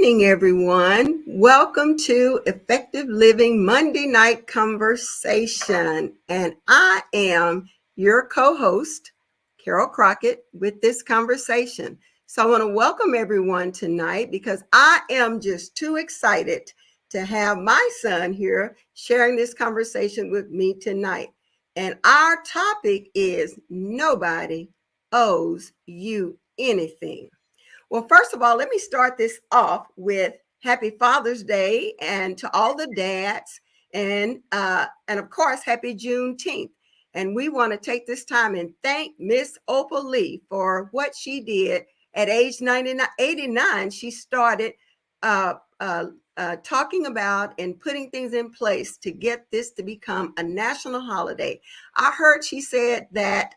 evening, everyone. Welcome to Effective Living Monday Night Conversation. And I am your co-host, Carol Crockett, with this conversation. So I want to welcome everyone tonight because I am just too excited to have my son here sharing this conversation with me tonight. And our topic is nobody owes you anything. Well, first of all, let me start this off with Happy Father's Day and to all the dads, and of course, Happy Juneteenth. And we want to take this time and thank Miss Opal Lee for what she did at age 89. She started talking about and putting things in place to get this to become a national holiday. I heard she said that.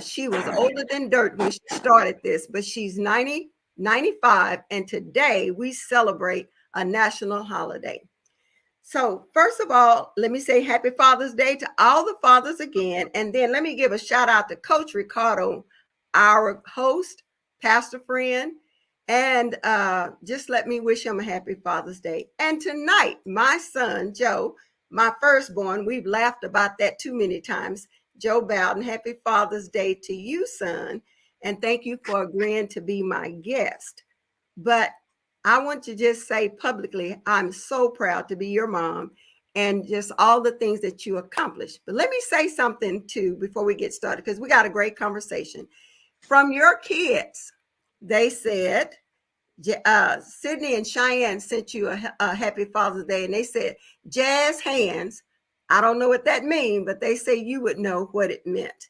She was older than dirt when she started this, but she's 95, and today we celebrate a national holiday. So first of all, let me say Happy Father's Day to all the fathers again, and then let me give a shout out to Coach Ricardo, our host, pastor friend, and just let me wish him a Happy Father's Day. And tonight, my son, Joe, my firstborn, we've laughed about that too many times, Joe Bowden, Happy Father's Day to you, son. And thank you for agreeing to be my guest. But I want to just say publicly, I'm so proud to be your mom and just all the things that you accomplished. But let me say something too before we get started, because we got a great conversation. From your kids, they said, Sydney and Cheyenne sent you a Happy Father's Day, and they said, jazz hands. I don't know what that means, but they say you would know what it meant.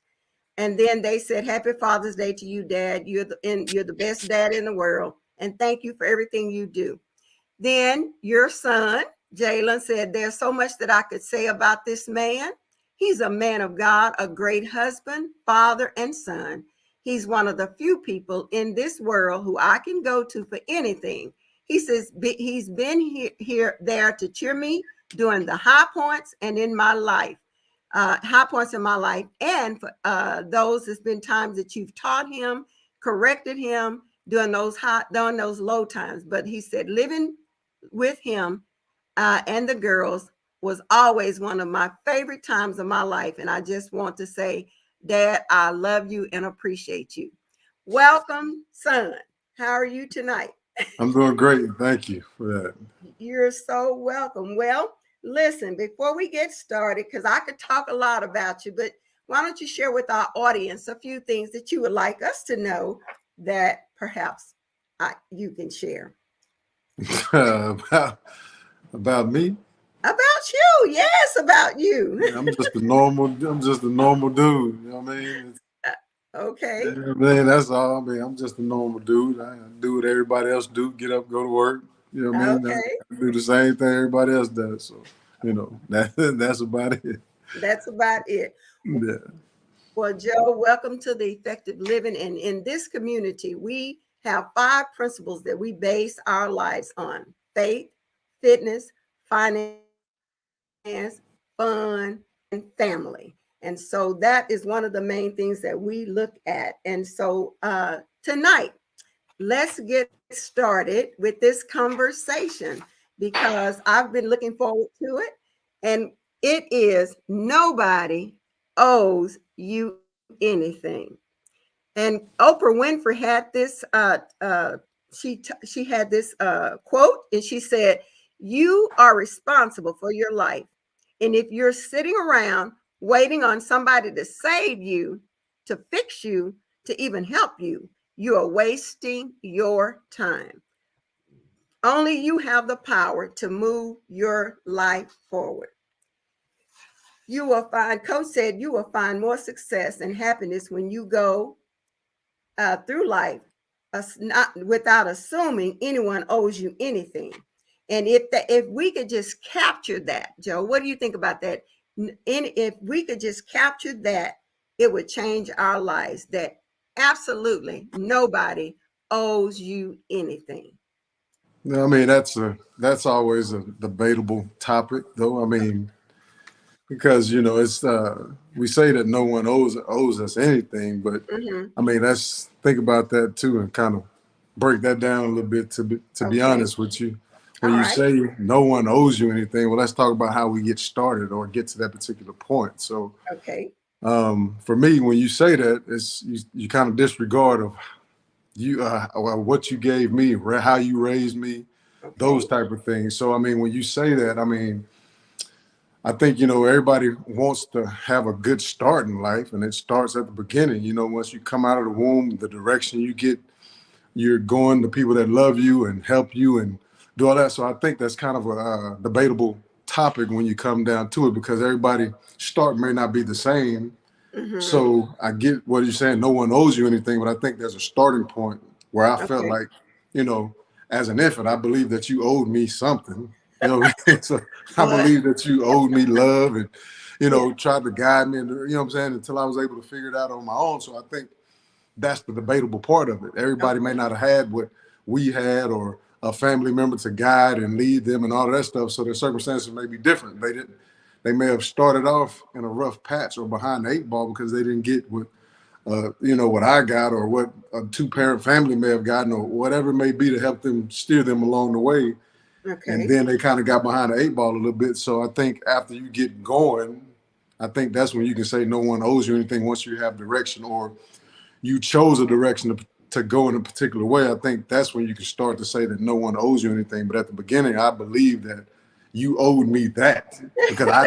And then they said, Happy Father's Day to you, Dad. You're the best dad in the world. And thank you for everything you do. Then your son, Jalen, said, there's so much that I could say about this man. He's a man of God, a great husband, father, and son. He's one of the few people in this world who I can go to for anything. He says he's been there to cheer me during the high points and in my life, high points in my life. And for those, there's been times that you've taught him, corrected him during those low times. But he said living with him and the girls was always one of my favorite times of my life. And I just want to say, Dad, I love you and appreciate you. Welcome, son. How are you tonight? I'm doing great. Thank you for that. You're so welcome. Well, listen, before we get started, because I could talk a lot about you, but why don't you share with our audience a few things that you would like us to know that perhaps you can share? About me? About you. Yes, about you. I'm just a normal dude. You know what I mean? Okay. Man, that's all. I mean, I'm just a normal dude. I do what everybody else do. Get up, go to work. You know what I mean? Okay. I do the same thing everybody else does. So, that's about it. That's about it. Yeah. Well, Joe, welcome to the Effective Living. And in this community, we have 5 principles that we base our lives on: faith, fitness, finance, fun, and family. And so that is one of the main things that we look at. And so tonight, let's get started with this conversation because I've been looking forward to it. And it is nobody owes you anything. And Oprah Winfrey had this, she had this quote, and she said, you are responsible for your life. And if you're sitting around waiting on somebody to save you, to fix you, to even help you, you are wasting your time. Only you have the power to move your life forward. You will find, Coach said, you will find more success and happiness when you go through life not without assuming anyone owes you anything. And if we could just capture that, Joe, what do you think about that? If we could just capture that, it would change our lives, that absolutely nobody owes you anything. I mean, that's always a debatable topic, though. I mean, because it's we say that no one owes us anything, but I mean, let's think about that too and kind of break that down a little bit. To be Okay. honest with you, when All you right. say no one owes you anything, well, let's talk about how we get started or get to that particular point. So, Okay. for me, when you say that, it's you kind of disregard of you what you gave me, how you raised me, those Okay. type of things. So, I mean, when you say that, I mean, I think, everybody wants to have a good start in life, and it starts at the beginning. Once you come out of the womb, the direction you get, you're going to people that love you and help you and do all that. So I think that's kind of a debatable topic when you come down to it, because everybody start may not be the same. Mm-hmm. So I get what you're saying. No one owes you anything, but I think there's a starting point where I felt Okay. like, you know, as an infant, I believed that you owed me something. What I mean? So I Well, believe that you owed me love and, yeah. tried to guide me, and what I'm saying, until I was able to figure it out on my own. So I think that's the debatable part of it. Everybody may Okay. not have had what we had, or a family member to guide and lead them and all of that stuff. So their circumstances may be different. They didn't. They may have started off in a rough patch or behind the eight ball because they didn't get what what I got, or what a two-parent family may have gotten, or whatever it may be to help them steer them along the way. And Okay. then they kind of got behind the eight ball a little bit. So I think after you get going, I think that's when you can say no one owes you anything, once you have direction, or you chose a direction to go in a particular way. I think that's when you can start to say that no one owes you anything. But at the beginning, I believe that you owed me that, because I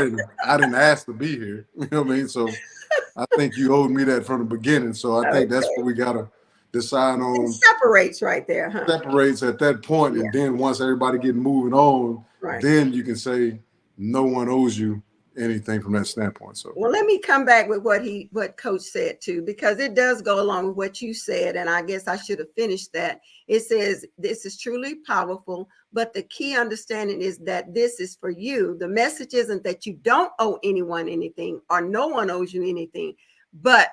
didn't ask to be here. You know what I mean? So I think you owed me that from the beginning. So I think that's what Okay. we gotta decide It on. separates right there, huh? Separates at that point, Yeah. and then once everybody get moving on, Right. then you can say no one owes you anything from that standpoint. So Well, let me come back with what Coach said too, because it does go along with what you said, and I guess I should have finished that. It says this is truly powerful, but the key understanding is that this is for you. The message isn't that you don't owe anyone anything, or no one owes you anything, but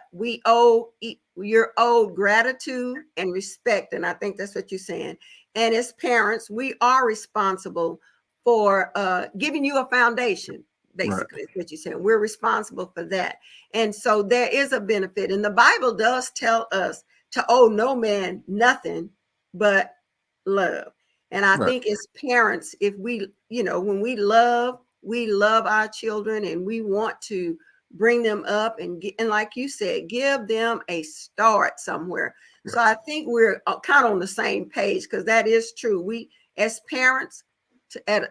you're owed gratitude and respect, and I think that's what you're saying. And as parents, we are responsible for giving you a foundation. right, Basically, is what you're saying. We're responsible for that. And so there is a benefit. And the Bible does tell us to owe no man nothing but love. And I right, think as parents, if when we love our children, and we want to bring them up and like you said, give them a start somewhere. So right, I think we're kind of on the same page, because that is true. We, as parents,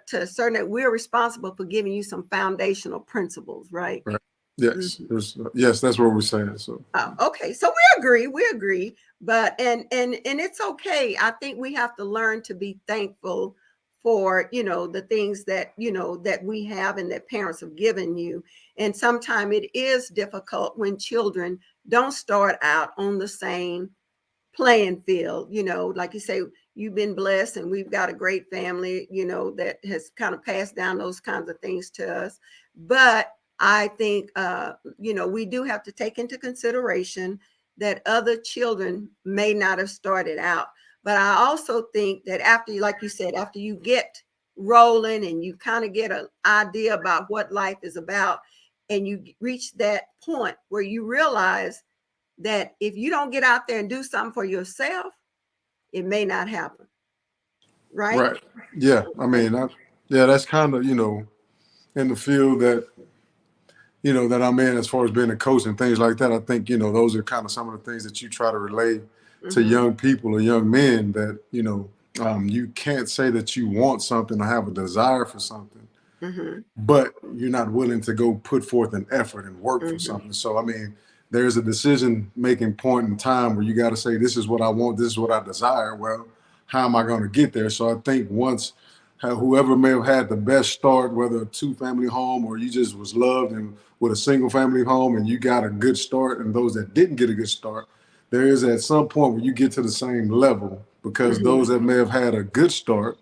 to a certain, we're responsible for giving you some foundational principles, right? right. Yes, Mhm. yes, that's what we're saying. So Oh, okay, so we agree, but and it's okay. I think we have to learn to be thankful for the things that that we have and that parents have given you. And sometimes it is difficult when children don't start out on the same playing field. Like you say, you've been blessed, and we've got a great family, that has kind of passed down those kinds of things to us. But I think we do have to take into consideration that other children may not have started out. But I also think that after, like you said, after you get rolling and you kind of get an idea about what life is about, and you reach that point where you realize that if you don't get out there and do something for yourself, it may not happen. Right? right, yeah. I Okay. mean, yeah, that's kind of in the field that that I'm in, as far as being a coach and things like that. I think those are kind of some of the things that you try to relay to Mm-hmm. young people or young men, that you can't say that you want something or have a desire for something, Mm-hmm. but you're not willing to go put forth an effort and work for Mm-hmm. something. So I mean, there's a decision making point in time where you got to say, this is what I want, this is what I desire. Well, how am I going to get there? So I think once whoever may have had the best start, whether a two-family home or you just was loved and with a single family home, and you got a good start, and those that didn't get a good start, there is at some point where you get to the same level, because Mm-hmm. those that may have had a good start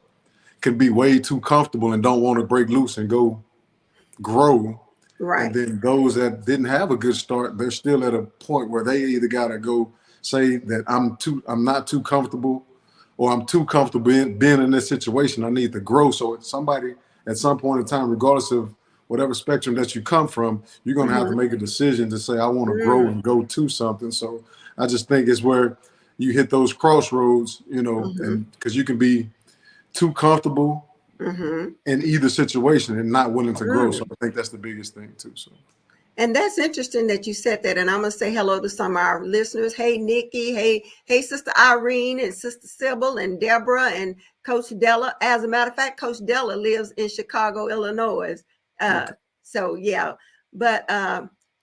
can be way too comfortable and don't want to break loose and go grow. And Right. then those that didn't have a good start, they're still at a point where they either got to go say that I'm not too comfortable, or I'm too comfortable being in this situation. I need to grow. So it's somebody at some point in time, regardless of whatever spectrum that you come from, you're going to have to Mm-hmm. make a decision to say, I want to grow Mm. and go to something. So I just think it's where, you hit those crossroads, you know, Mm-hmm. and because you can be too comfortable Mm-hmm. in either situation and not willing to grow. So Mm. I think that's the biggest thing too. So And that's interesting that you said that. And I'm gonna say hello to some of our listeners. Hey, Nikki. Hey, Sister Irene and Sister Sybil and Deborah and Coach Della. As a matter of fact, Coach Della lives in Chicago, Illinois. Uh, okay. so yeah, but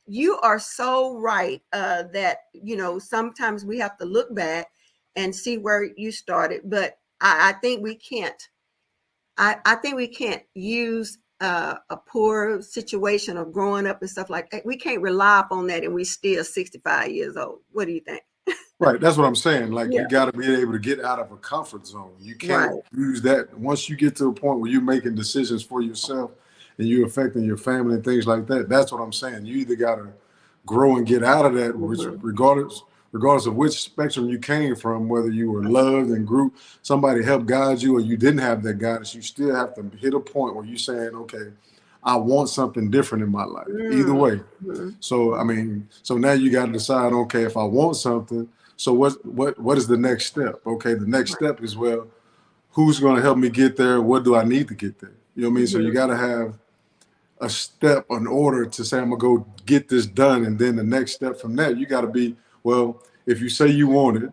you are so right that sometimes we have to look back and see where you started. But I think we can't. I think we can't use a poor situation of growing up and stuff like that. We can't rely upon that, and we're still 65 years old. What do you think? Right, that's what I'm saying. Like Yeah. you got to be able to get out of a comfort zone. You can't Right. use that once you get to a point where you're making decisions for yourself and you're affecting your family and things like that. That's what I'm saying. You either got to grow and get out of that, which Mm-hmm. regardless of which spectrum you came from, whether you were loved and grew, somebody helped guide you, or you didn't have that guidance. You still have to hit a point where you're saying, okay, I want something different in my life. Either way. Mm-hmm. So I mean, so now you got to decide, okay, if I want something, so what is the next step? Okay, the next step is, well, who's going to help me get there? What do I need to get there? You know what I mean? So you Mm-hmm. got to have a step in order to say, I'm gonna go get this done, and then the next step from that, you got to be, well, if you say you want it,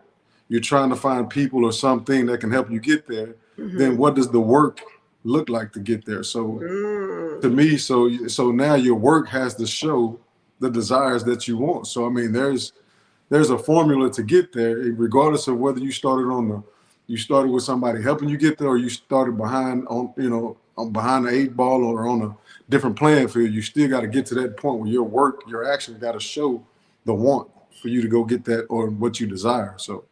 you're trying to find people or something that can help you get there. Then Mm-hmm. what does the work look like to get there? So to Mm. me, so now your work has to show the desires that you want. So I mean, there's a formula to get there, regardless of whether you started with somebody helping you get there, or you started behind the eight ball or on a different playing field. You still got to get to that point where your action got to show the want for you to go get that or what you desire. So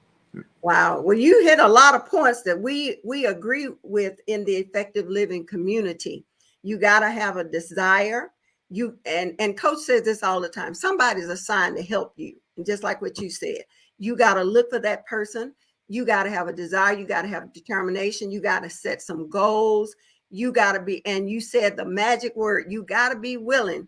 Wow. Well, you hit a lot of points that we agree with in the effective living community. You got to have a desire. And Coach says this all the time. Somebody's assigned to help you. And just like what you said, you got to look for that person. You got to have a desire. You got to have determination. You got to set some goals. You got to be, and you said the magic word, you got to be willing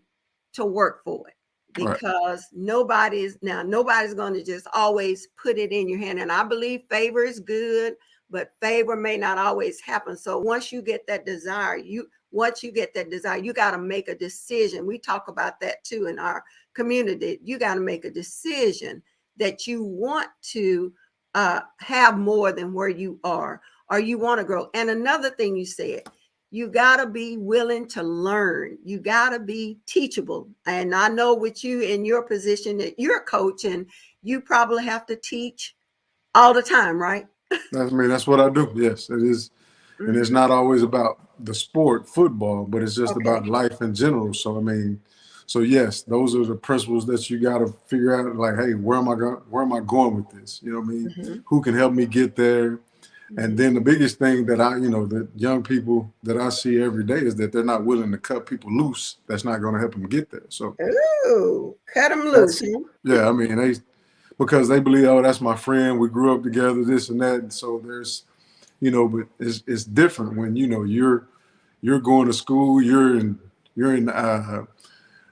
to work for it, right, because nobody's going to just always put it in your hand. And I believe favor is good, but favor may not always happen. So once you get that desire, you got to make a decision. We talk about that too in our community. You got to make a decision that you want to have more than where you are, or you want to grow. And another thing you said, you got to be willing to learn. You got to be teachable. And I know with you in your position that you're a coach, and you probably have to teach all the time, right? that's what I do. Yes, it is. And it's Mm-hmm. not always about the sport, football, but it's just Okay. about life in general. So I mean, so yes, those are the principles that you got to figure out. Like, hey, where am I going with this? You know what I mean? Mm-hmm. Who can help me get there? And Mm-hmm. then the biggest thing that the young people that I see every day is that they're not willing to cut people loose. That's not going to help them get there. So Ooh, cut them loose, that's, huh? yeah, I mean, because they believe, oh, that's my friend. We grew up together, this and that. And so but it's different when you're going to school, you're in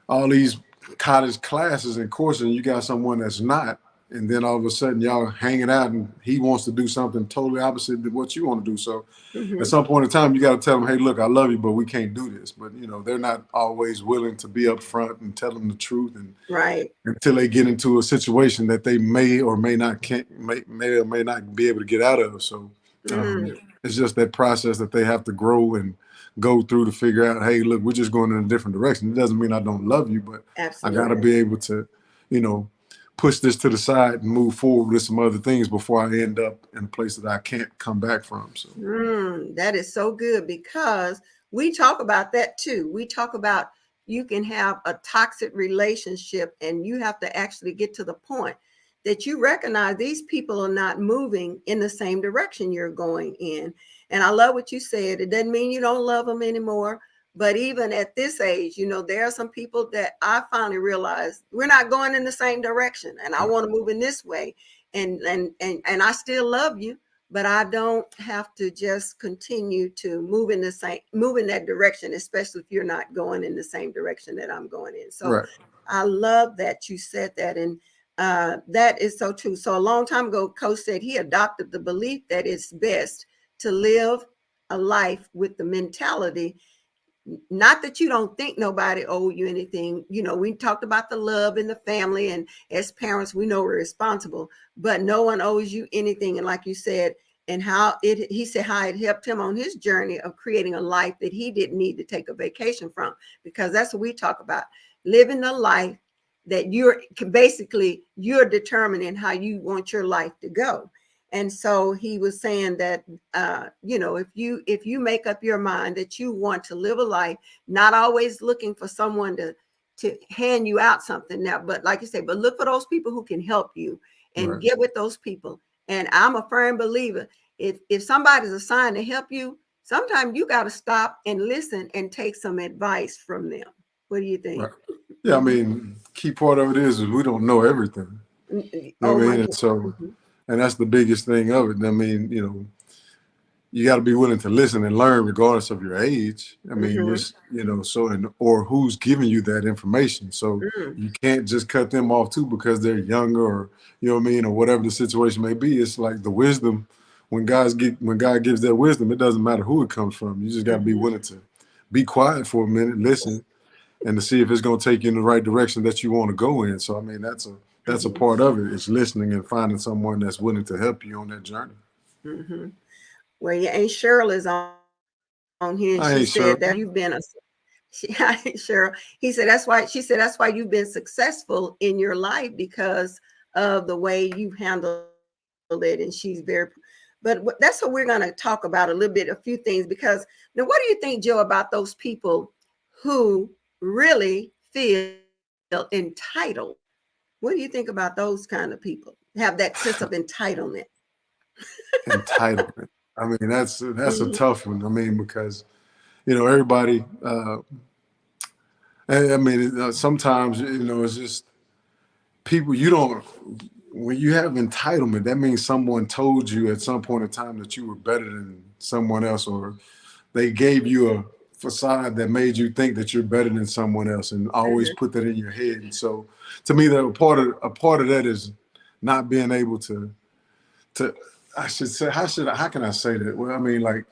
all these college classes and courses, and you got someone that's not, and then all of a sudden y'all hanging out, and he wants to do something totally opposite to what you want to do. So at Mm-hmm. some point in time, you got to tell them, hey, look, I love you, but we can't do this. But they're not always willing to be upfront and tell them the truth, and Right. until they get into a situation that they may or may not may or may not be able to get out of. So Mm, it's just that process that they have to grow and go through to figure out, hey, look, we're just going in a different direction. It doesn't mean I don't love you, but I got to absolutely. be able to, you know, push this to the side and move forward with some other things before I end up in a place that I can't come back from. So That is so good, because we talk about that too. We talk about you can have a toxic relationship, and you have to actually get to the point that you recognize these people are not moving in the same direction you're going in. And I love what you said. It doesn't mean you don't love them anymore. But even at this age, there are some people that I finally realized we're not going in the same direction, and I want to move in this way. And I still love you, but I don't have to just continue to move in that direction, especially if you're not going in the same direction that I'm going in. So right. I love that you said that. And That is so true. So a long time ago, Coach said he adopted the belief that it's best to live a life with the mentality, not that you don't think nobody owe you anything. You know, we talked about the love in the family, and as parents, we know we're responsible, but no one owes you anything. And like you said, and he said how it helped him on his journey of creating a life that he didn't need to take a vacation from, because that's what we talk about, living a life that you're determining how you want your life to go. And so he was saying that, if you make up your mind that you want to live a life, not always looking for someone to hand you out something now, but like you say, but look for those people who can help you and Right. get with those people. And I'm a firm believer, if somebody's assigned to help you, sometimes you got to stop and listen and take some advice from them. What do you think? Right. Yeah, I mean, key part of it is we don't know everything. You know Oh what I my mean? And so, goodness. and that's the biggest thing of it. I mean, you got to be willing to listen and learn regardless of your age. I mean, Mm-hmm. just, or who's giving you that information. So Mm-hmm. you can't just cut them off too because they're younger, or, you know what I mean? Or whatever the situation may be. It's like the wisdom, when God gives that wisdom, it doesn't matter who it comes from. You just got to be Mm-hmm. willing to be quiet for a minute, listen, and to see if it's going to take you in the right direction that you want to go in. So, I mean, that's a Mm-hmm. part of it. It's listening and finding someone that's willing to help you on that journey. Mm-hmm. Well, yeah, and Cheryl is on here, and I she ain't sure. said that you've been Cheryl. He said that's why she said that's why you've been successful in your life, because of the way you handle it. And she's very, but that's what we're going to talk about a little bit, a few things, because now, what do you think, Joe, about those people who really feel entitled? What do you think about those kind of people? Have that sense of entitlement? Entitlement. I mean, that's a Mhm. tough one. I mean, because everybody. I mean, sometimes it's just people. You don't. When you have entitlement, that means someone told you at some point in time that you were better than someone else, or they gave you a facade that made you think that you're better than someone else, and always Mhm. put that in your head. And so, to me, that a part of that is not being able to. I should say, how can I say that? Well, I mean, like,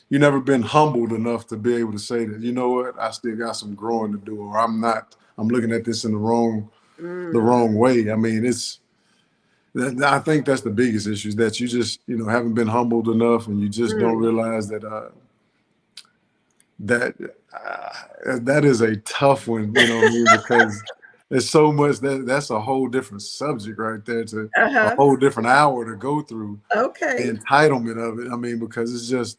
you never been humbled enough to be able to say that, you know what, I still got some growing to do, or I'm looking at this in the Mm. wrong way. I mean, I think that's the biggest issue, is that you just, haven't been humbled enough, and you just don't Mm. realize that that is a tough one, you know what I mean? Because there's so much that's a whole different subject right there, to a Uh-huh. whole different hour to go through the Okay. entitlement of it. I mean, because it's just,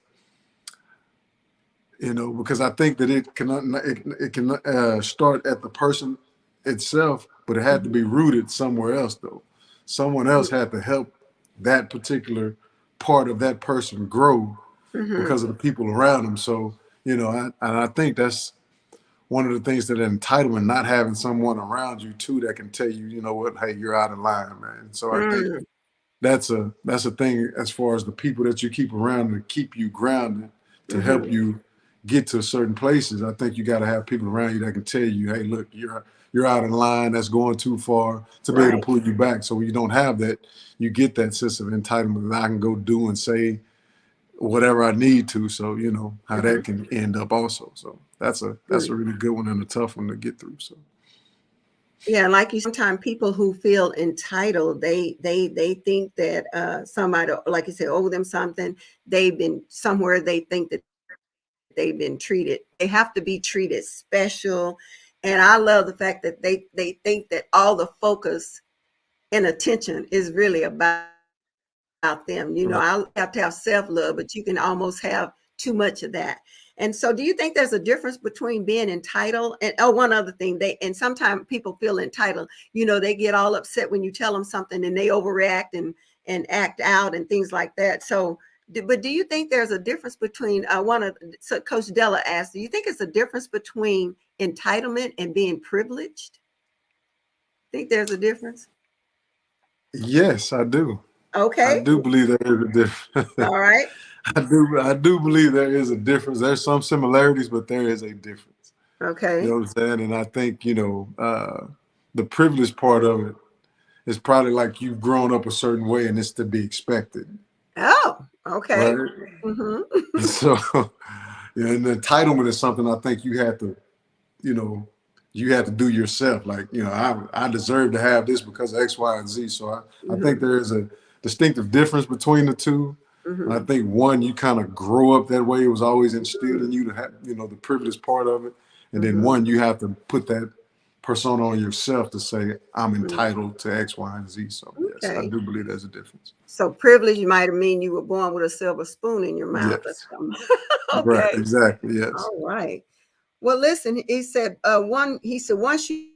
because I think that it can start at the person itself, but it had to Mhm. be rooted somewhere else, though. Someone else had to help that particular part of that person grow Mhm. because of the people around them. So, and I think that's one of the things, that entitlement, not having someone around you too that can tell you, you know what, hey, you're out of line, man. So I think Mm. that's a thing, as far as the people that you keep around to keep you grounded, to help Mhm. you get to certain places. I think you got to have people around you that can tell you, hey, look, you're out of line. That's going too far, to be able to Right. pull you back. So when you don't have that, you get that sense of entitlement that I can go do and say whatever I need to. So how Mhm. that can end up also. So that's a Mm. really good one and a tough one to get through. So Yeah, like you, sometimes people who feel entitled, they think that somebody, like you said, owe them something. They've been somewhere. They think that they've been treated. They have to be treated special. And I love the fact that they think that all the focus and attention is really about them. right. I have to have self-love, but you can almost have too much of that. And so do you think there's a difference between being entitled and, oh, one other thing, and sometimes people feel entitled, they get all upset when you tell them something, and they overreact and act out and things like that. So but do you think there's a difference between so Coach Della asked, do you think it's a difference between entitlement and being privileged? Think there's a difference? Yes, I do. I Okay. do believe there is a difference. All right. I do believe there is a difference. There's some similarities, but there is a difference. You Okay. know what I'm saying? And I think, the privilege part of it, it's probably like you've grown up a certain way and it's to be expected, Oh, okay. right? Mm-hmm. So, yeah, and the entitlement is something I think you had to, you know, you had to do yourself. Like, I deserve to have this because of X, Y, and Z. So I think Mm-hmm. there is a distinctive difference between the two. And I Mm-hmm. think one, you kind of grow up that way. It was always instilled in you to have, the privileged part of it. And then Mm-hmm. one, you have to put that persona on yourself to say, I'm Mm-hmm. entitled to X, Y, and Z. So yes, I Okay. do believe there's a difference. So privilege might have mean you were born with a silver spoon in your mouth or Yes. something. Right. Okay. Exactly. Yes. All right. Well, listen, he said, once you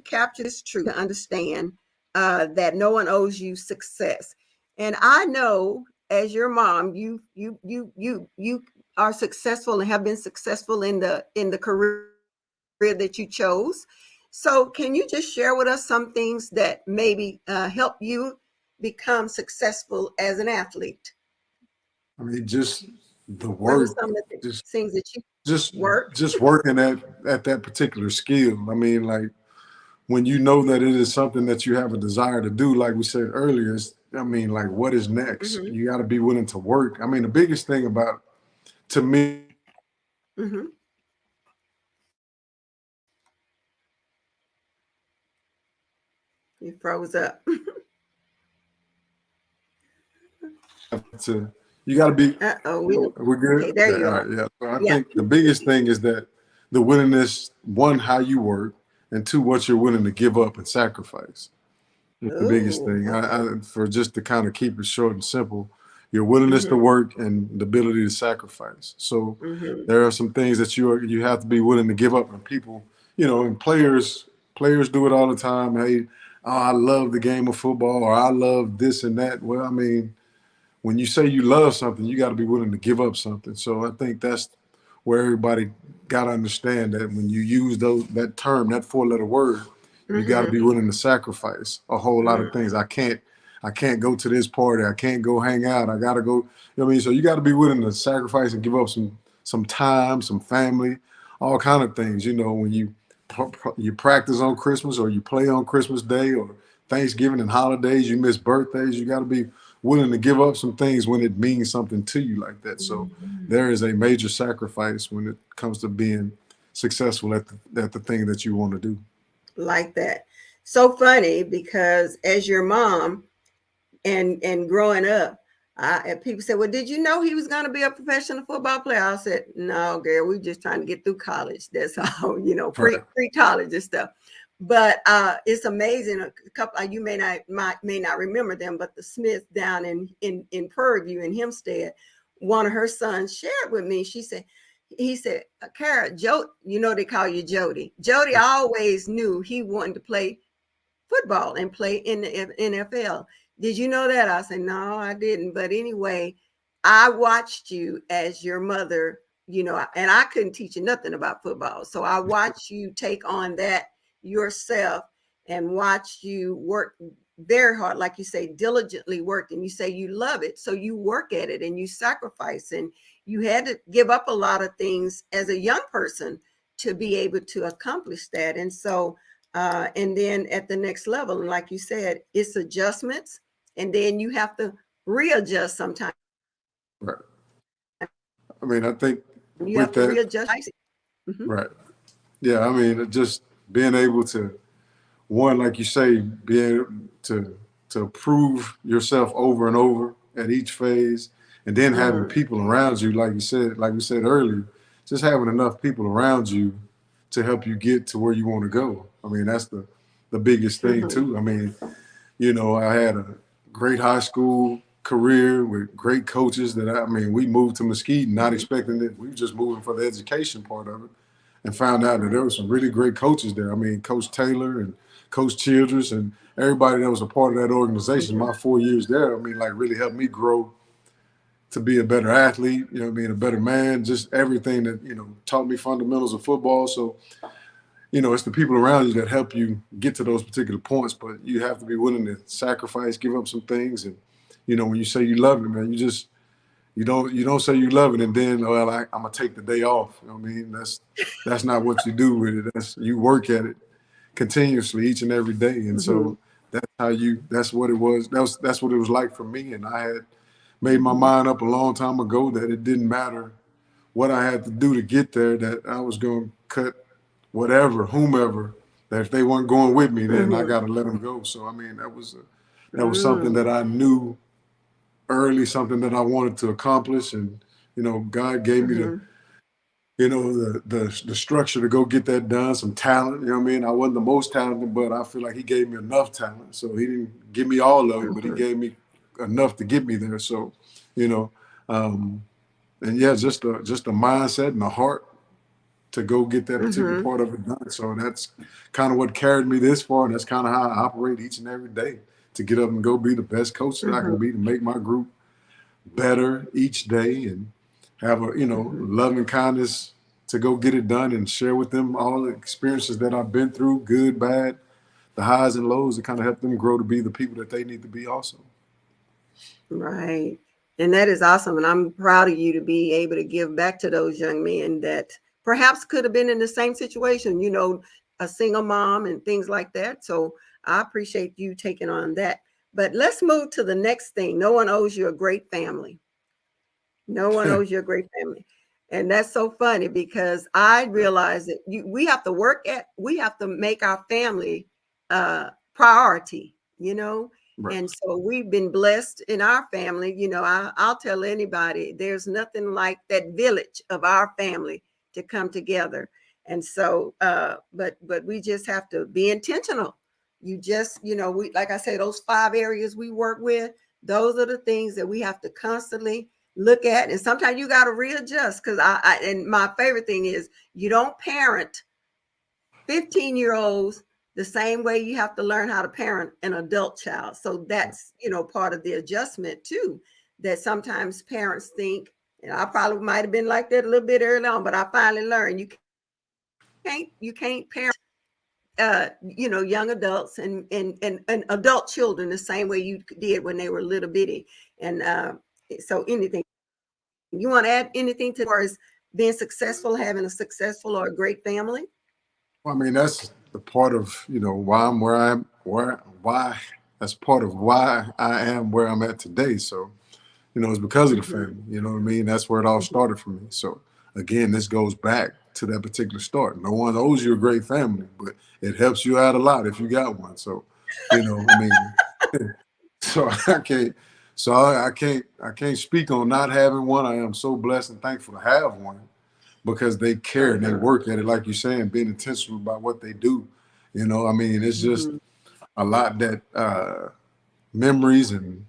capture this truth to understand that no one owes you success. And I know as your mom, you are successful and have been successful in the career that you chose. So can you just share with us some things that maybe help you become successful as an athlete? I mean, just the What were work, some of the just things that you just worked? just working at that particular skill. I mean, like when you know that it is something that you have a desire to do, like we said earlier, I mean, like what is next? Mm-hmm, You got to be willing to work. I mean, the biggest thing about to me mm-hmm. You froze up. to you got to be. Uh-oh. We're Okay, good. there Okay, you all are. right, yeah. So I Yeah. think the biggest thing is that the willingness, one, how you work, and two, what you're willing to give up and sacrifice. The biggest Oh, thing. okay. For just to kind of keep it short and simple, your willingness to Mm-hmm, work and the ability to sacrifice. So mm-hmm, there are some things that you have to be willing to give up, and people, and players do it all the time. Hey, oh, I love the game of football, or I love this and that. Well, I mean, when you say you love something, you got to be willing to give up something. So I think that's where everybody got to understand that when you use that term, that four-letter word, you got to mm-hmm, be willing to sacrifice a whole lot of things. I can't go to this party. I can't go hang out. I got to go. You know what I mean? So you got to be willing to sacrifice and give up some time, some family, all kind of things. When you practice on Christmas or you play on Christmas Day or Thanksgiving and holidays, you miss birthdays. You got to be willing to give up some things when it means something to you like that. So mm-hmm. there is a major sacrifice when it comes to being successful at the thing that you want to do. Like that. So funny because as your mom and growing up, and people said, "Well, did you know he was going to be a professional football player?" I said, "No, girl, we just trying to get through college. That's all, Right. pre college and stuff." But it's amazing. A couple you may not remember them, but the Smith down in Prairie View in Hempstead, one of her sons shared with me. He said, "Kara, Joe, they call you Jody. Jody always knew he wanted to play football and play in the NFL. Did you know that?" I said, "No, I didn't. But anyway, I watched you as your mother, and I couldn't teach you nothing about football. So I watched you take on that yourself and watch you work very hard, like you say, diligently work. And you say you love it. So you work at it and you sacrifice. And you had to give up a lot of things as a young person to be able to accomplish that. And so and then at the next level, and like you said, it's adjustments, and then you have to readjust sometimes. Right. I mean, I think You with have to that, readjust. Mm-hmm, right. Yeah. I mean, just being able to, one, like you say, being to prove yourself over and over at each phase, and then having mm-hmm, people around you, like we said earlier, just having enough people around you to help you get to where you want to go. I mean, that's the biggest thing mm-hmm, too. I mean, I had a great high school career with great coaches I mean, we moved to Mesquite not mm-hmm, expecting it. We were just moving for the education part of it and found out that there were some really great coaches there. I mean, Coach Taylor and Coach Childress and everybody that was a part of that organization. mm-hmm, My 4 years there, I mean, like really helped me grow to be a better athlete, being a better man, just everything that, taught me fundamentals of football. So it's the people around you that help you get to those particular points, but you have to be willing to sacrifice, give up some things. And, when you say you love it, man, you don't say you love it and then, well, I'm gonna take the day off. You know what I mean? That's not what you do with it. That's you work at it, continuously each and every day. And Mm-hmm. so that's what it was. That's what it was like for me. And I had made my Mm-hmm. mind up a long time ago that it didn't matter what I had to do to get there, that I was going to cut whatever, whomever, that if they weren't going with me, then I Mm-hmm. got to let them go. So, I mean, that was something that I knew early, something that I wanted to accomplish. And, God gave me Mm-hmm. the structure to go get that done, some talent. You know what I mean? I wasn't the most talented, but I feel like he gave me enough talent. So he didn't give me all of it, but he Mm-hmm. gave me enough to get me there. So, you know, um, and yeah, just a mindset and a heart to go get that particular Mm-hmm. part of it done. So that's kind of what carried me this far, and that's kind of how I operate each and every day, to get up and go be the best coach that I can be, to make my group better each day, and have a Mm-hmm. loving kindness to go get it done and share with them all the experiences that I've been through, good, bad, the highs and lows, to kind of help them grow to be the people that they need to be also. Right. And that is awesome. And I'm proud of you to be able to give back to those young men that perhaps could have been in the same situation, a single mom and things like that. So I appreciate you taking on that. But let's move to the next thing. No one owes you a great family. No one owes you a great family. And that's so funny because I realize that we have to make our family priority, Right. And so we've been blessed in our family. I'll tell anybody there's nothing like that village of our family to come together. And so, but we just have to be intentional. We, like I said, those 5 areas we work with, those are the things that we have to constantly look at. And sometimes you got to readjust, because and my favorite thing is, you don't parent 15-year-olds the same way you have to learn how to parent an adult child. So that's, part of the adjustment too, that sometimes parents think, and I probably might have been like that a little bit early on, but I finally learned you can't parent young adults and adult children the same way you did when they were little bitty. And so anything you want to add, anything to, as far as being successful, having a successful or a great family? Well, I mean, that's the part of, why I'm where I'm why that's part of why I am where I'm at today. So, it's because of the Mm-hmm. family. You know what I mean? That's where it all Mm-hmm. started for me. So again, this goes back to that particular start. No one owes you a great family, but it helps you out a lot if you got one. So, I mean, so I can't, I can't speak on not having one. I am so blessed and thankful to have one, because they care and they Uh-huh. work at it, like you're saying, being intentional about what they do. I mean, it's just Mm-hmm. a lot that memories, and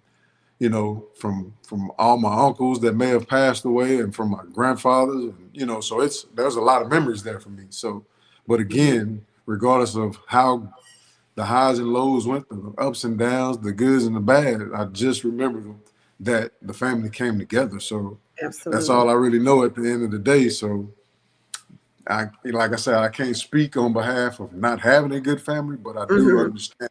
from all my uncles that may have passed away, and from my grandfathers, and so there's a lot of memories there for me. So, but Mm-hmm. again, regardless of how the highs and lows went, the ups and downs, the goods and the bad, I just remember that the family came together. So that's all Absolutely. I really know at the end of the day. So like I said, I can't speak on behalf of not having a good family, but I do Mm-hmm. understand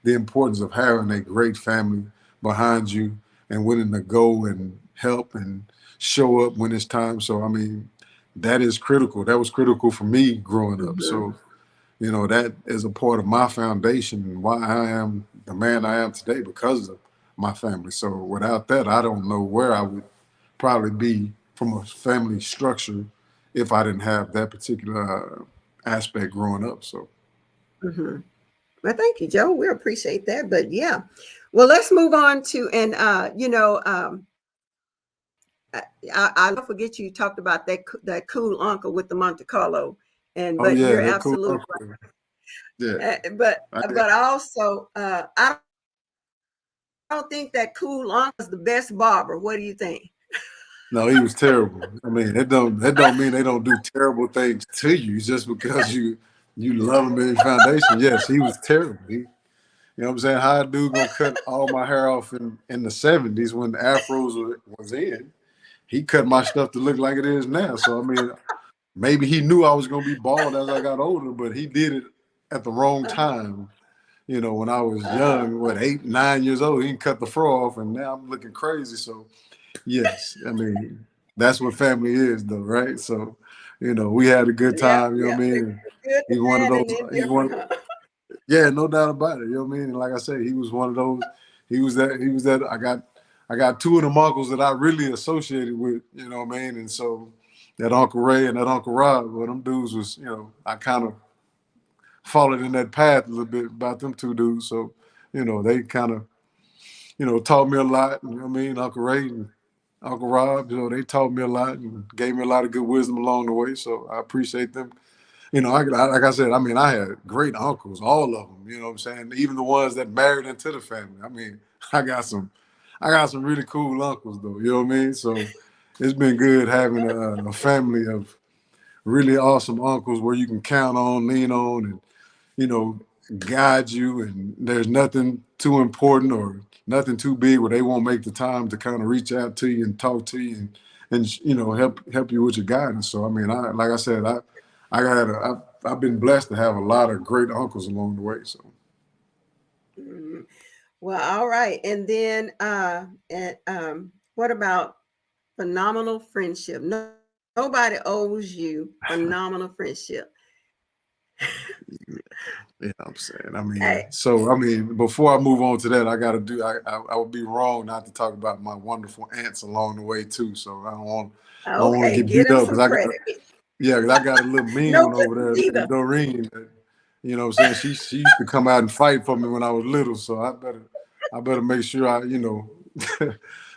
the importance of having a great family behind you, and willing to go and help and show up when it's time. So I mean, that is critical. That was critical for me growing up. Mm-hmm. So that is a part of my foundation, and why I am the man I am today, because of my family. So without that, I don't know where I would probably be from a family structure if I didn't have that particular aspect growing up. So, Mm-hmm. Well, thank you, Joe. We appreciate that. But yeah, well, let's move on to, and I don't forget, you talked about that cool uncle with the Monte Carlo, and oh but yeah, you're that cool absolutely uncle. Yeah, right. But I, also, I don't think that cool uncle is the best barber. What do you think? no, he was terrible. I mean, that don't mean they don't do terrible things to you just because you love him in foundation. Yes, he was terrible. You know what I'm saying? How a dude gonna cut all my hair off in the '70s when the afros was in? He cut my stuff to look like it is now. So I mean, maybe he knew I was gonna be bald as I got older, but he did it at the wrong time. When I was Uh, young, what, 8, 9 years old, he cut the fro off, and now I'm looking crazy. So yes, I mean, that's what family is, though, right? So we had a good yeah, time. You know yeah, what I mean? good, He's the one of bad, those. and the He's indifferent, one. huh? Yeah, no doubt about it. You know what I mean? And like I said, he was one of those. He was that. He was that. I got two of them uncles that I really associated with. You know what I mean? And so that Uncle Ray and that Uncle Rob, well, them dudes was, I kind of followed in that path a little bit about them two dudes. So, they kind of, taught me a lot. You know what I mean? Uncle Ray and Uncle Rob, they taught me a lot and gave me a lot of good wisdom along the way. So I appreciate them. Like I said, I mean, I had great uncles, all of them. You know what I'm saying? Even the ones that married into the family. I mean, I got some, I got some really cool uncles, though. You know what I mean? So it's been good having a family of really awesome uncles where you can count on, lean on, and you know, guide you. And there's nothing too important or nothing too big where they won't make the time to kind of reach out to you and talk to you and help you with your guidance. So I mean, like I said, I've been blessed to have a lot of great uncles along the way. So Mhm. Well, all right. And then what about phenomenal friendship? No, nobody owes you phenomenal friendship. you know what I'm saying? Hey, I mean, before I move on to that, I would be wrong not to talk about my wonderful aunts along the way too. So I don't want to okay, get get beat him up some because I got credit. yeah, 'cause I got a little mean No one over there cookies named either. Doreen. You know what I'm saying? She used to come out and fight for me when I was little. So I better make sure I,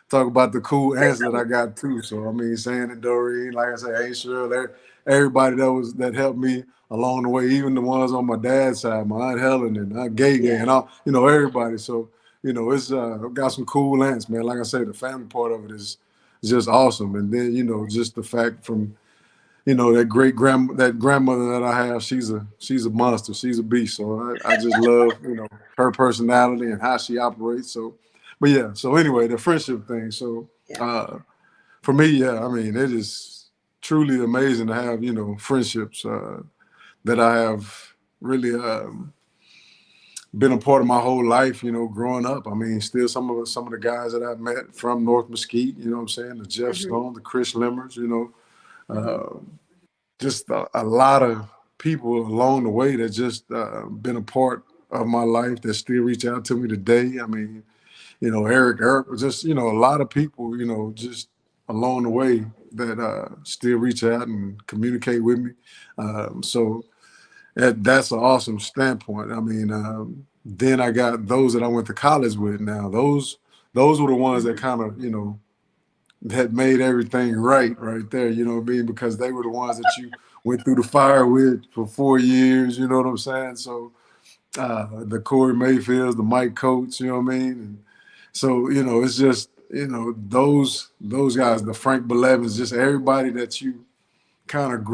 talk about the cool Say aunts that I something. got too. So I mean, saying and Doreen, like I said, Aunt Cheryl, everybody that helped me along the way, even the ones on my dad's side, my Aunt Helen and Aunt Gay Gay Yeah. and all, everybody. So, it's I've got some cool aunts, man. Like I say, the family part of it is just awesome. And then, just the fact from that grandmother that I have, she's a monster. She's a beast. So I just love, her personality and how she operates. So, but yeah. So anyway, the friendship thing. So Yeah. for me, yeah, I mean, it is truly amazing to have, friendships that I have really been a part of my whole life, growing up. I mean, still some of the guys that I've met from North Mesquite, you know what I'm saying? The Jeff Hmm. Stone, the Chris Limmers, Hmm. uh, just a lot of people along the way that just been a part of my life that still reach out to me today. I mean, Eric, just, a lot of people, just along the way that still reach out and communicate with me. So that's an awesome standpoint. I mean, then I got those that I went to college with now. Those were the ones that Hmm. kind of, that made everything right there, you know what I mean? Because they were the ones that you went through the fire with for 4 years, you know what I'm saying? So the Corey Mayfields, the Mike Coates, you know what I mean? And so, it's just, those guys, the Frank Belevins, just everybody that you kind of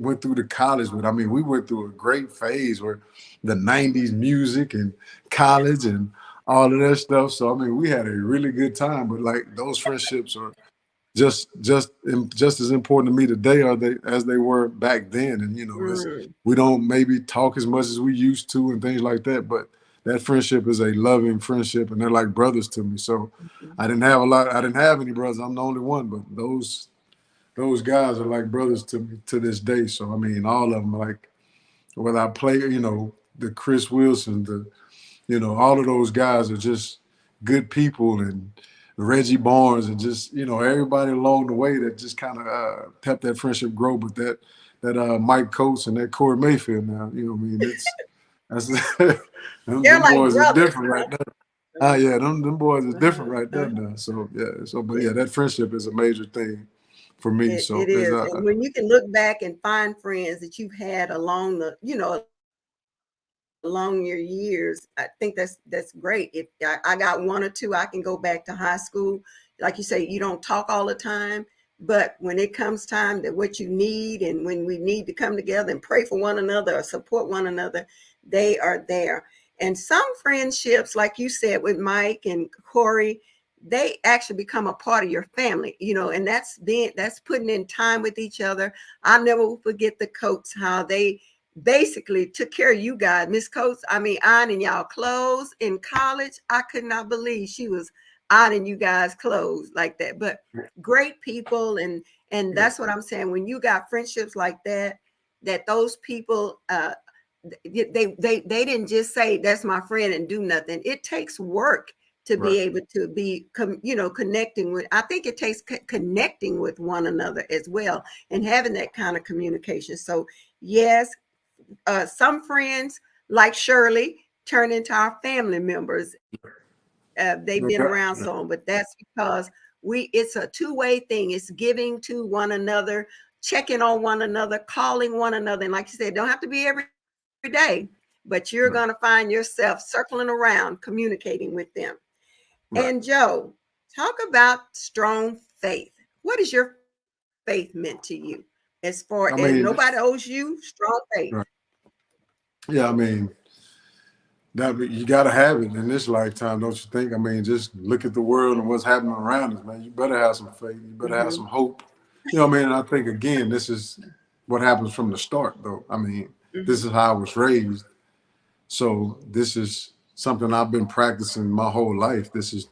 went through the college with. I mean, we went through a great phase where the 90s music and college and all of that stuff. So I mean, we had a really good time, but like those friendships are just as important to me today are they as they were back then. And Hmm. we don't maybe talk as much as we used to and things like that, but that friendship is a loving friendship and they're like brothers to me. So I didn't have any brothers. I'm the only one, but those guys are like brothers to me to this day. So I mean, all of them, like whether I play, the Chris Wilson, all of those guys are just good people, and Reggie Barnes, and just everybody along the way that just kind of helped that friendship grow. But that Mike Coates and that Corey Mayfield, now I mean that's They're them like boys are brothers, different right huh? there. Ah, yeah, them boys is different Uh-huh. right there Uh-huh. now. So yeah, but Yeah, yeah, that friendship is a major thing for me. it So is is. And when you can look back and find friends that you've had along along your years, I think that's great. If I got one or two, I can go back to high school. Like you say, you don't talk all the time, but when it comes time that what you need and when we need to come together and pray for one another or support one another, they are there. And some friendships, like you said with Mike and Corey, they actually become a part of your family, and that's putting in time with each other. I'll never forget the Coates, how they basically took care of you guys. Miss Coates, I mean, ironing y'all clothes in college. I could not believe she was ironing you guys clothes like that. But great people, and yeah. that's what I'm saying. When you got friendships like that, that those people, they didn't just say that's my friend and do nothing. It takes work to be able to be, connecting with. I think it takes connecting with one another as well, and having that kind of communication. So yes, some friends like Shirley turn into our family members. They've been around so long, but that's because it's a two-way thing. It's giving to one another, checking on one another, calling one another. And like you said, it don't have to be every day, but you're going to find yourself circling around, communicating with them. And Joe, talk about strong faith. What is your faith meant to you? As far as nobody owes you, strong faith. Yeah, I mean, that you got to have it in this lifetime, don't you think? I mean, just look at the world and what's happening around us, man. You better have some faith. You better have some hope. You know what I mean? And I think, again, this is what happens from the start, though. I mean, this is how I was raised. So this is something I've been practicing my whole life. This is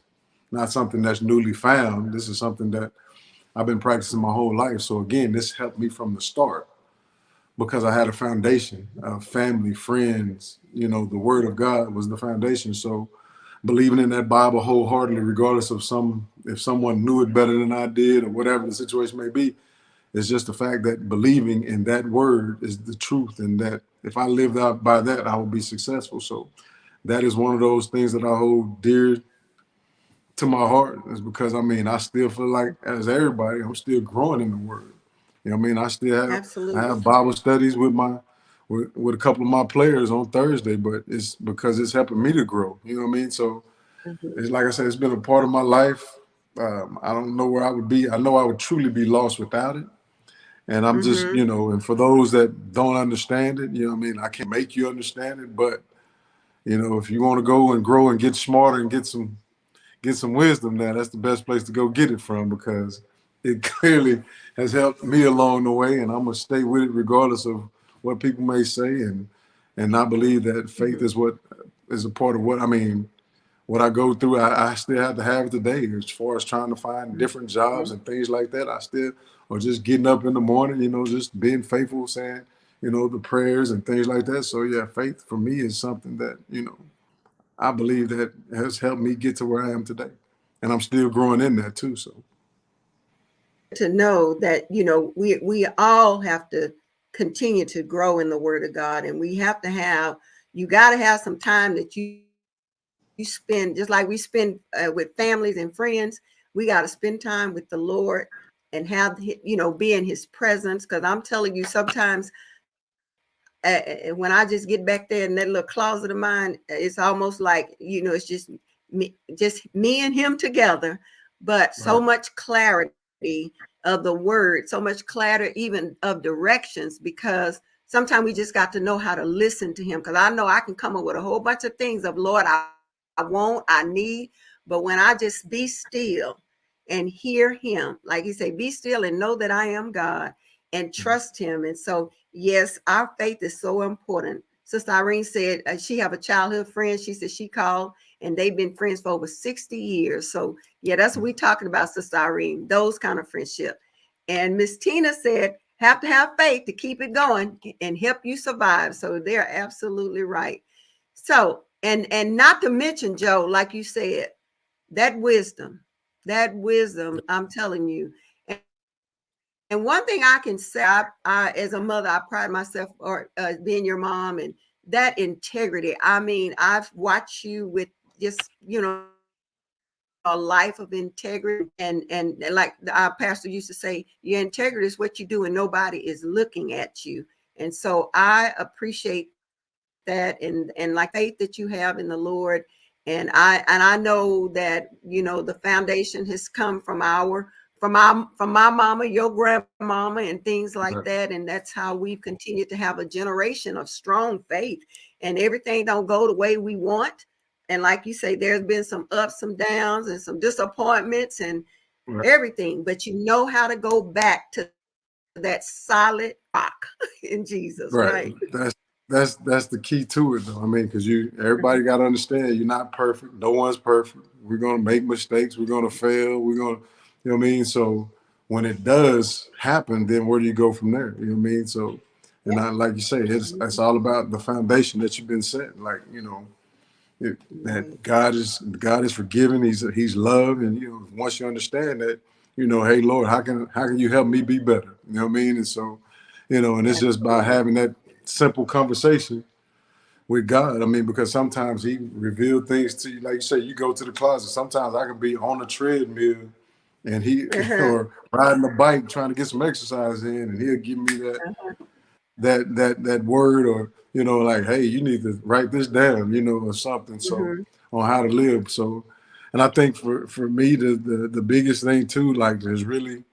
not something that's newly found. This is something that I've been practicing my whole life. So again, this helped me from the start because I had a foundation of family, friends. You know, the word of God was the foundation. So believing in that Bible wholeheartedly, regardless of if someone knew it better than I did or whatever the situation may be, it's just the fact that believing in that word is the truth, and that if I lived out by that, I would be successful. So that is one of those things that I hold dear to my heart, is because, I mean, I still feel like, as everybody, I'm still growing in the word. You know what I mean? I have Bible studies with with a couple of my players on Thursday, but it's because it's helping me to grow. You know what I mean? So it's like I said, it's been a part of my life. I don't know where I would be. I know I would truly be lost without it. And I'm just, and for those that don't understand it, you know what I mean? I can't make you understand it, but, if you want to go and grow and get smarter and get some wisdom, now that's the best place to go get it from, because it clearly has helped me along the way, and I'm gonna stay with it regardless of what people may say, and I believe that faith is what is a part of what I go through. I still have to have it today, as far as trying to find different jobs and things like that. Or just getting up in the morning, just being faithful, saying, the prayers and things like that. So yeah, faith for me is something that, I believe that has helped me get to where I am today. And I'm still growing in that too. So to know that, we all have to continue to grow in the word of God, and you got to have some time that you spend, just like we spend with families and friends. We got to spend time with the Lord and be in his presence. Because I'm telling you, sometimes when I just get back there in that little closet of mine, it's almost like, it's just me and him together, but so much clarity of the word, so much clarity even of directions, because sometimes we just got to know how to listen to him. Because I know I can come up with a whole bunch of things of, Lord, I want, I need, but when I just be still and hear him, like he said, be still and know that I am God, and trust him. And so, yes, our faith is so important. Sister Irene said she have a childhood friend. She said she called and they've been friends for over 60 years. So yeah, that's what we're talking about, Sister Irene, those kind of friendship. And Miss Tina said, have to have faith to keep it going and help you survive. So they're absolutely right. So, and not to mention, Joe, like you said, that wisdom, I'm telling you. And one thing I can say, I as a mother, I pride myself or being your mom, and that integrity. I mean, I've watched you with just, a life of integrity, and like our pastor used to say, your integrity is what you do and nobody is looking at you. And so I appreciate that, and like faith that you have in the Lord. And I know that, the foundation has come from my mama, your grandmama, and things like that. And that's how we've continued to have a generation of strong faith. And everything don't go the way we want. And like you say, there's been some ups, some downs, and some disappointments and everything. But you know how to go back to that solid rock in Jesus, right? That's the key to it, though. I mean, because everybody got to understand, you're not perfect. No one's perfect. We're gonna make mistakes. We're gonna fail. We're gonna, you know what I mean. So when it does happen, then where do you go from there? You know what I mean. So And I, like you say, it's all about the foundation that you've been set. Like, that God is forgiving. He's love, and once you understand that, hey Lord, how can you help me be better? You know what I mean? And so, and it's just by having that simple conversation with God. I mean, because sometimes He revealed things to you, like you say, you go to the closet. Sometimes I could be on a treadmill and he or riding a bike trying to get some exercise in, and He'll give me that word, or like, hey, you need to write this down, or something, so on how to live. So, and I think for me, the biggest thing too, like, is really,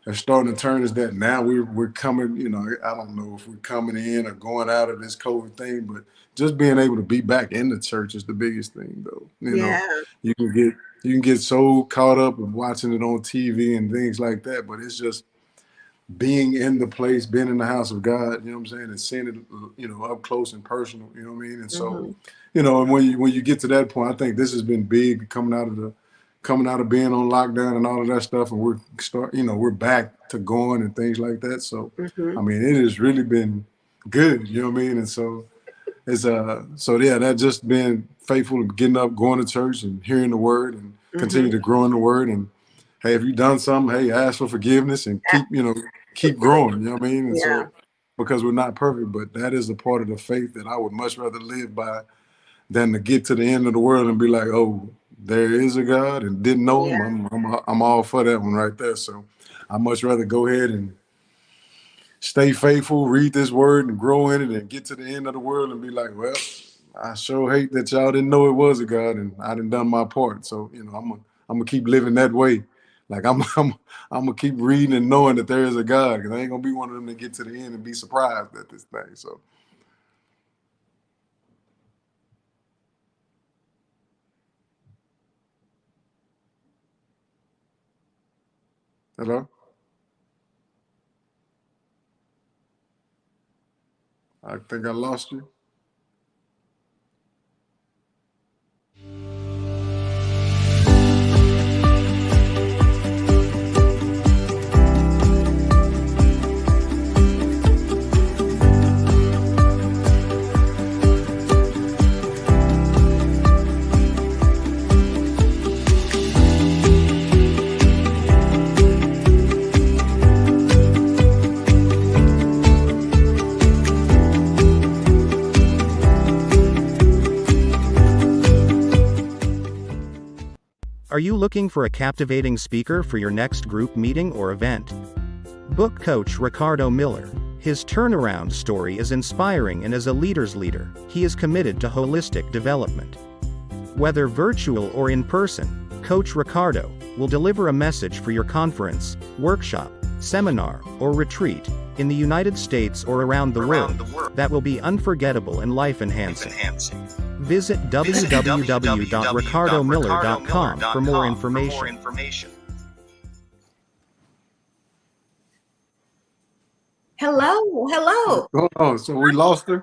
are starting to turn, is that now we're coming, I don't know if we're coming in or going out of this COVID thing, but just being able to be back in the church is the biggest thing, though. You can get so caught up in watching it on TV and things like that, but it's just being in the place, being in the house of God, you know what I'm saying, and seeing it, up close and personal, you know what I mean? And so, and when you get to that point, I think this has been big coming out of being on lockdown and all of that stuff, and we're back to going and things like that. So, I mean, it has really been good, you know what I mean? And so it's that just being faithful, getting up, going to church and hearing the word, and continue to grow in the word. And hey, if you've done something, hey, ask for forgiveness and keep growing, you know what I mean? And so, because we're not perfect, but that is a part of the faith that I would much rather live by than to get to the end of the world and be like, oh, there is a God, and didn't know Him. I'm all for that one right there. So I much rather go ahead and stay faithful, read this word and grow in it, and get to the end of the world and be like, well, I sure hate that y'all didn't know it was a God, and I done my part. So, I'm gonna keep living that way. Like, I'm gonna keep reading and knowing that there is a God, because I ain't gonna be one of them that get to the end and be surprised at this thing. So. Hello? I think I lost you. Are you looking for a captivating speaker for your next group meeting or event? Book Coach Ricardo Miller. His turnaround story is inspiring, and as a leader's leader, he is committed to holistic development. Whether virtual or in person, Coach Ricardo will deliver a message for your conference, workshop, seminar, or retreat in the United States or around the world that will be unforgettable and life-enhancing. Visit www.ricardomiller.com for more information. Hello. Oh, so we lost her?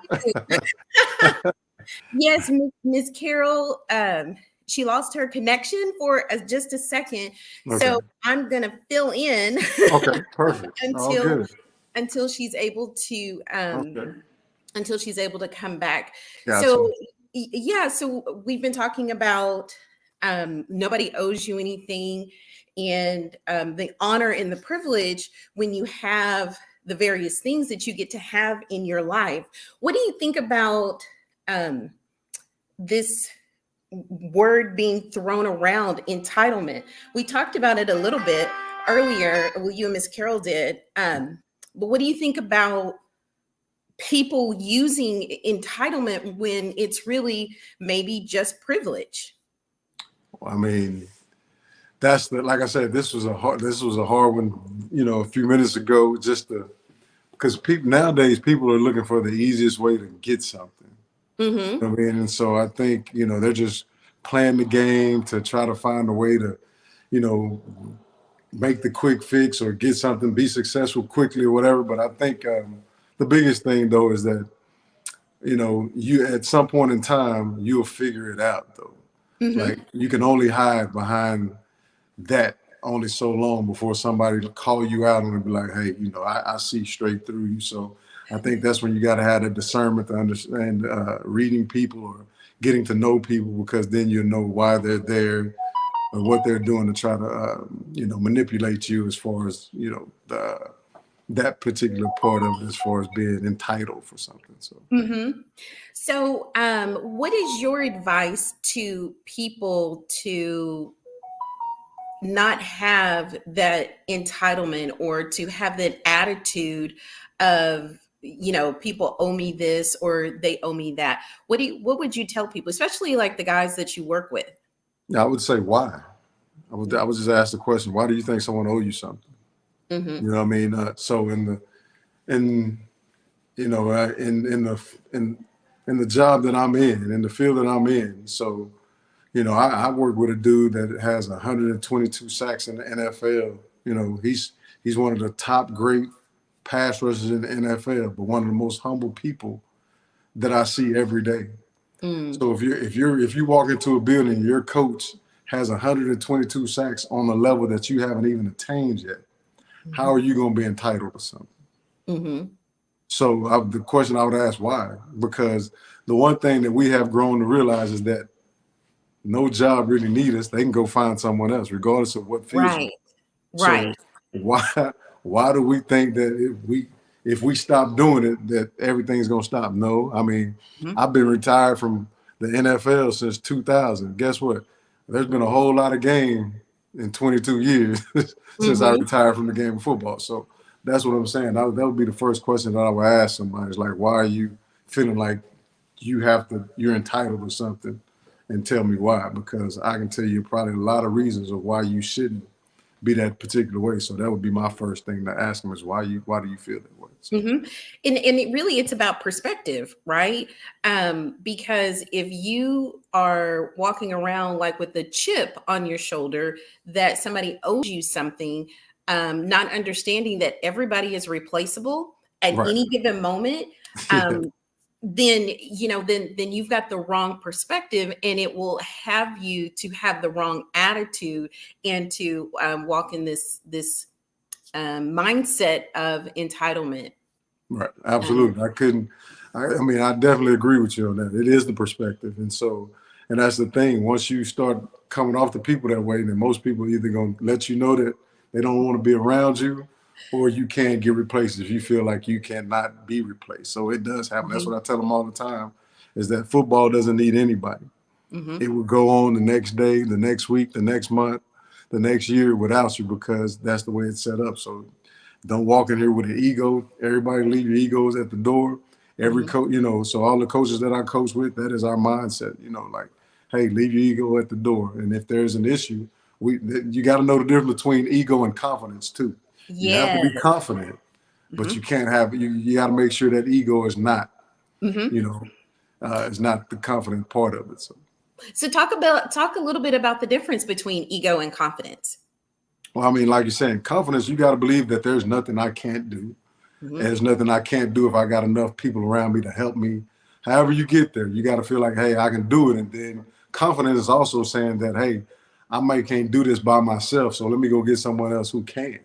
Yes, Miss Carol, she lost her connection for just a second. Okay. So I'm going to fill in. Okay, perfect. until she's able to come back. Gotcha. So so we've been talking about nobody owes you anything, and the honor and the privilege when you have the various things that you get to have in your life. What do you think about this word being thrown around, entitlement? We talked about it a little bit earlier. Well, you and Miss Carol did. But what do you think about people using entitlement when it's really maybe just privilege? I mean, like I said, this was a hard one, a few minutes ago, because nowadays people are looking for the easiest way to get something. Mm-hmm. I mean, and so I think, they're just playing the game to try to find a way to, make the quick fix or get something, be successful quickly or whatever. But I think the biggest thing, though, is that, you at some point in time, you'll figure it out, though. Mm-hmm. Like, you can only hide behind that only so long before somebody will call you out and be like, hey, I see straight through you. So I think that's when you got to have the discernment to understand reading people or getting to know people, because then you know why they're there or what they're doing to try to, manipulate you as far as, that particular part of it, as far as being entitled for something. So. Mm-hmm. So, what is your advice to people to not have that entitlement or to have that attitude of, people owe me this or they owe me that? What would you tell people, especially like the guys that you work with? I would say why. I would just ask the question, why do you think someone owe you something? Mm-hmm. You know what I mean? So in the job that I'm in the field that I'm in, so I work with a dude that has 122 sacks in the NFL. He's one of the top great pass rushers in the NFL, but one of the most humble people that I see every day. Mm. So if you walk into a building and your coach has 122 sacks on a level that you haven't even attained yet, how are you going to be entitled to something? Mm-hmm. So the question I would ask, why? Because the one thing that we have grown to realize is that no job really needs us. They can go find someone else, regardless of what field. Right. So why do we think that if we stop doing it, that everything's going to stop? No, I mean, I've been retired from the NFL since 2000. Guess what? There's been a whole lot of game in 22 years since I retired from the game of football. So that's what I'm saying. That would be the first question that I would ask somebody. Is like, why are you feeling like you're entitled to something? And tell me why, because I can tell you probably a lot of reasons of why you shouldn't be that particular way. So that would be my first thing to ask them, is why do you feel that way? So. Mm-hmm. And it's about perspective, right? Because if you are walking around like with a chip on your shoulder that somebody owes you something, not understanding that everybody is replaceable at any given moment, then you've got the wrong perspective, and it will have you to have the wrong attitude and to walk in this mindset of entitlement. Right. Absolutely. I definitely agree with you on that. It is the perspective. And that's the thing. Once you start coming off the people that way, then most people either going to let you know that they don't want to be around you, or you can't get replaced if you feel like you cannot be replaced. So it does happen. That's what I tell them all the time, is that football doesn't need anybody. It will go on the next day, the next week, the next month, the next year without you, because that's the way it's set up. So don't walk in here with an ego. Everybody leave your egos at the door. Every coach, so all the coaches that I coach with, that is our mindset, like, hey, leave your ego at the door. And if there's an issue, you got to know the difference between ego and confidence too. You have to be confident, but you can't have, you got to make sure that ego is not, is not the confident part of it. So talk a little bit about the difference between ego and confidence. Well, I mean, like you're saying, confidence, you got to believe that there's nothing I can't do. There's nothing I can't do if I got enough people around me to help me. However you get there, you got to feel like, hey, I can do it. And then confidence is also saying that, hey, I can't do this by myself, so let me go get someone else who can.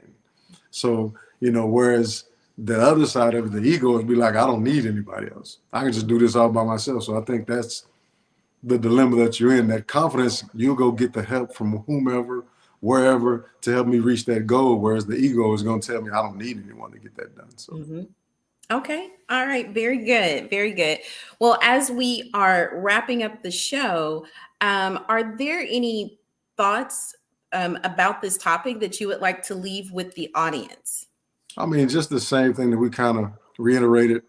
So, whereas the other side of it, the ego, is be like, I don't need anybody else. I can just do this all by myself. So I think that's the dilemma that you're in. That confidence, you'll go get the help from whomever, wherever, to help me reach that goal. Whereas the ego is going to tell me I don't need anyone to get that done. So. Okay. All right. Very good. Very good. Well, as we are wrapping up the show, are there any thoughts about this topic that you would like to leave with the audience? I mean, just the same thing that we kind of reiterated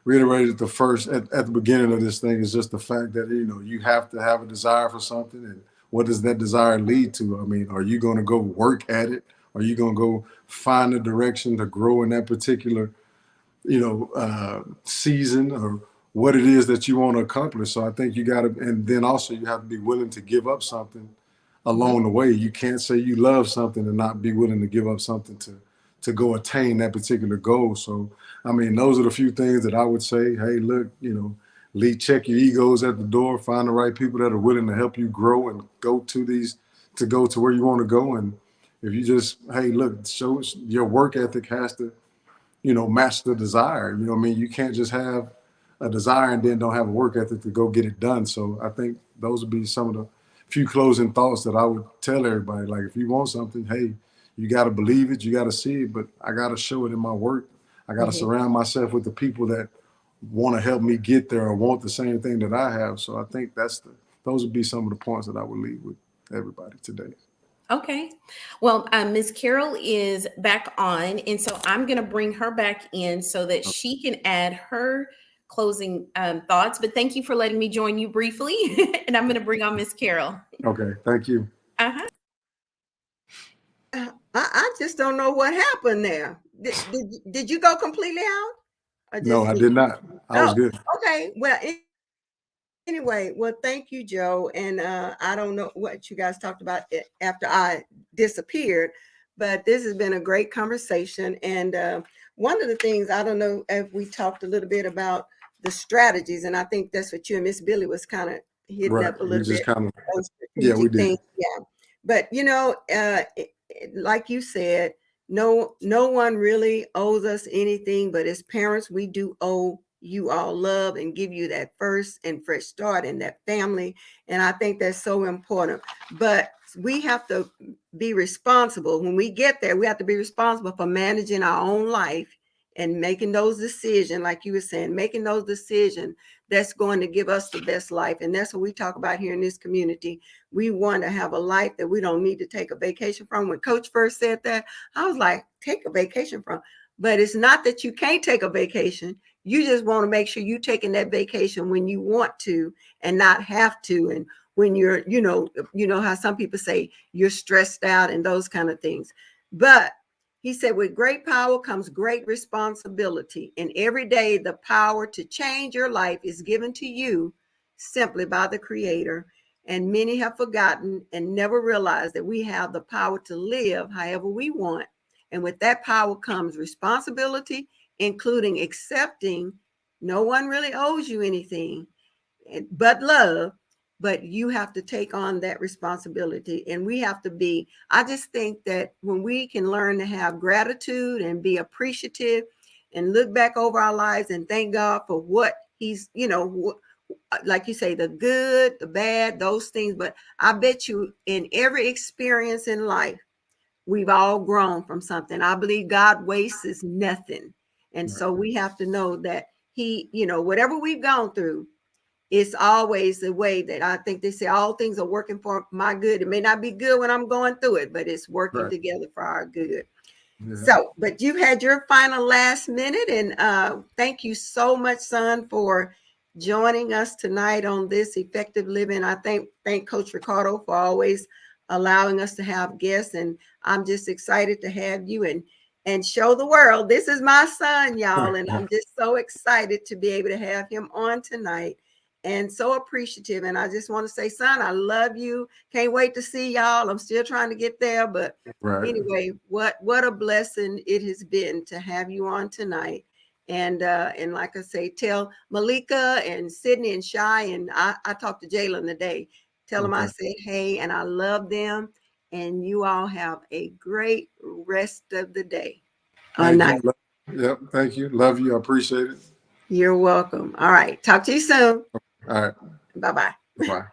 the first at the beginning of this thing, is just the fact that, you have to have a desire for something. And what does that desire lead to? I mean, are you going to go work at it? Are you going to go find a direction to grow in that particular, season, or what it is that you want to accomplish? So I think you got to, and then also you have to be willing to give up something along the way. You can't say you love something and not be willing to give up something to go attain that particular goal. So, I mean, those are the few things that I would say. Hey, look, check your egos at the door, find the right people that are willing to help you grow and go to where you want to go. And If you just, hey, look, show your work ethic has to, match the desire. You know what I mean? You can't just have a desire and then don't have a work ethic to go get it done. So I think those would be some of the few closing thoughts that I would tell everybody. Like, if you want something, hey, you got to believe it, you got to see it, but I got to show it in my work. I got to surround myself with the people that want to help me get there or want the same thing that I have. So I think those would be some of the points that I would leave with everybody today. Okay. Well, Ms. Carol is back on, and so I'm going to bring her back in so that she can add her closing thoughts. But thank you for letting me join you briefly, and I'm going to bring on Ms. Carol. Okay. Thank you. Uh-huh. I just don't know what happened there. Did you go completely out? Or No, just I me? did not. I was good. Okay. Well, anyway, well, thank you, Joe. And I don't know what you guys talked about after I disappeared, but this has been a great conversation. And one of the things, I don't know if we talked a little bit about the strategies, and I think that's what you and Miss Billy was kind of hitting up a little bit. Yeah, we did. Things. Yeah. But, like you said, no one really owes us anything, but as parents, we do owe you all love and give you that first and fresh start in that family. And I think that's so important. But we have to be responsible. When we get there, we have to be responsible for managing our own life and making those decisions, like you were saying, making those decisions that's going to give us the best life. And that's what we talk about here in this community. We want to have a life that we don't need to take a vacation from. When Coach first said that, I was like, take a vacation from. But it's not that you can't take a vacation. You just want to make sure you're taking that vacation when you want to and not have to. And when you're, how some people say you're stressed out and those kind of things. But he said, with great power comes great responsibility. And every day, the power to change your life is given to you simply by the Creator. And many have forgotten and never realized that we have the power to live however we want. And with that power comes responsibility, including accepting no one really owes you anything but love. But you have to take on that responsibility. And we have to I just think that when we can learn to have gratitude and be appreciative and look back over our lives and thank God for what he's, like you say, the good, the bad, those things. But I bet you in every experience in life, we've all grown from something. I believe God wastes nothing. And so we have to know that he, whatever we've gone through, it's always the way that I think they say all things are working for my good. It may not be good when I'm going through it, but it's working together for our good. Yeah. So, but you've had your final last minute, and thank you so much, son, for joining us tonight on this Effective Living. I thank Coach Ricardo for always allowing us to have guests, and I'm just excited to have you and show the world this is my son, y'all, and I'm just so excited to be able to have him on tonight. And so appreciative. And I just want to say, son, I love you. Can't wait to see y'all. I'm still trying to get there. But anyway, what a blessing it has been to have you on tonight. And like I say, tell Malika and Sydney and Shy, and I talked to Jalen today. Tell them I said, hey, and I love them. And you all have a great rest of the day. Thank you. Yep. Thank you. Love you. I appreciate it. You're welcome. All right. Talk to you soon. All right. Bye-bye. Bye.